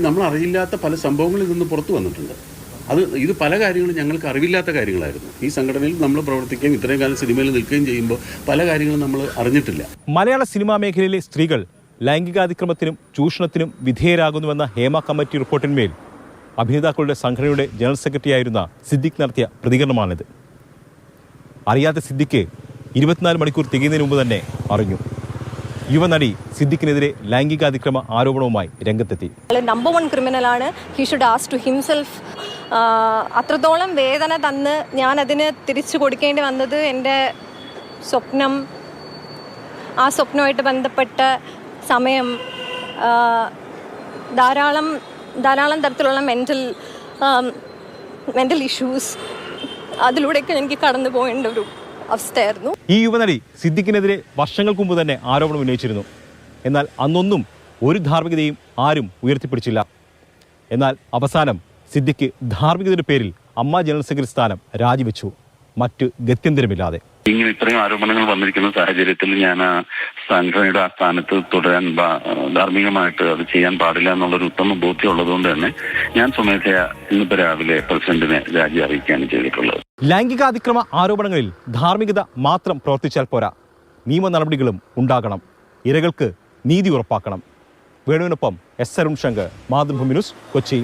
നമ്മൾ അറിയില്ലാത്ത പല സംഭവങ്ങളിൽ നിന്ന് പുറത്തു വന്നിട്ടുണ്ട്. ഇത് പല കാര്യങ്ങളും ഞങ്ങൾക്ക് അറിവില്ലാത്ത കാര്യങ്ങളായിരുന്നു. ഈ സംഘടനയിൽ നമ്മൾ പ്രവർത്തിക്കുകയും ഇത്രയും കാലം സിനിമയിൽ നിൽക്കുകയും ചെയ്യുമ്പോൾ പല കാര്യങ്ങളും നമ്മൾ അറിഞ്ഞിട്ടില്ല. മലയാള സിനിമാ മേഖലയിലെ സ്ത്രീകൾ ലൈംഗികാതിക്രമത്തിനും ചൂഷണത്തിനും വിധേയരാകുന്നുവെന്ന ഹേമ കമ്മിറ്റി റിപ്പോർട്ടിന്മേൽ അഭിനേതാക്കളുടെ സംഘടനയുടെ ജനറൽ സെക്രട്ടറിയായിരുന്ന സിദ്ദിഖ് നടത്തിയ പ്രതികരണമാണിത്. അറിയാത്ത സിദ്ദിഖ് 24 മണിക്കൂർ തികയുന്നതിന് മുമ്പ് തന്നെ അറിഞ്ഞു. യുവനടി സിദ്ദിഖിനെതിരെ ലൈംഗികാതിക്രമ ആരോപണവുമായി രംഗത്തെത്തി. നമ്പർ 1 ക്രിമിനലാണ്. He should ask to himself. അത്രത്തോളം വേദന തന്ന് ഞാൻ അതിന് തിരിച്ചു കൊടുക്കേണ്ടി വന്നത് എൻ്റെ സ്വപ്നം, ആ സ്വപ്നമായിട്ട് ബന്ധപ്പെട്ട സമയം, ധാരാളം തരത്തിലുള്ള മെൻ്റൽ ഇഷ്യൂസ്, അതിലൂടെയൊക്കെ എനിക്ക് കടന്നു പോകേണ്ട ഒരു അവസ്ഥയായിരുന്നു. ഈ യുവനടി സിദ്ദിഖിനെതിരെ വർഷങ്ങൾക്ക് മുമ്പ് തന്നെ ആരോപണം ഉന്നയിച്ചിരുന്നു. എന്നാൽ അന്നൊന്നും ഒരു ധാർമ്മികതയും ആരും ഉയർത്തിപ്പിടിച്ചില്ല. എന്നാൽ അവസാനം സിദ്ദിഖ് ധാർമ്മികതയുടെ പേരിൽ അമ്മ ജനറൽ സെക്രട്ടറി സ്ഥാനം രാജിവെച്ചു, മറ്റ് ഗത്യന്തരമില്ലാതെ. ഇങ്ങനെ ഇത്രയും ആരോപണങ്ങൾ വന്നിരിക്കുന്ന സാഹചര്യത്തിൽ ഞാൻ ആ സംഘടനയുടെ ആ സ്ഥാനത്ത് തുടരാൻ ധാർമ്മികമായിട്ട് അത് ചെയ്യാൻ പാടില്ല എന്നുള്ളൊരു ഉത്തമ ബോധ്യം ഉള്ളതുകൊണ്ട് തന്നെ ഞാൻ സ്വമേധയാ ഇന്നിപ്പോ രാവിലെ പ്രസിഡന്റിനെ രാജി അറിയിക്കുകയാണ് ചെയ്തിട്ടുള്ളത്. ലൈംഗികാതിക്രമ ആരോപണങ്ങളിൽ ധാർമ്മികത മാത്രം പ്രവർത്തിച്ചാൽ പോരാ, നിയമ നടപടികളും ഉണ്ടാകണം. ഇരകൾക്ക് നീതി ഉറപ്പാക്കണം. വേണുവിനൊപ്പം എസ് അരുൺ ശങ്കർ, മാതൃഭൂമി ന്യൂസ്, കൊച്ചി.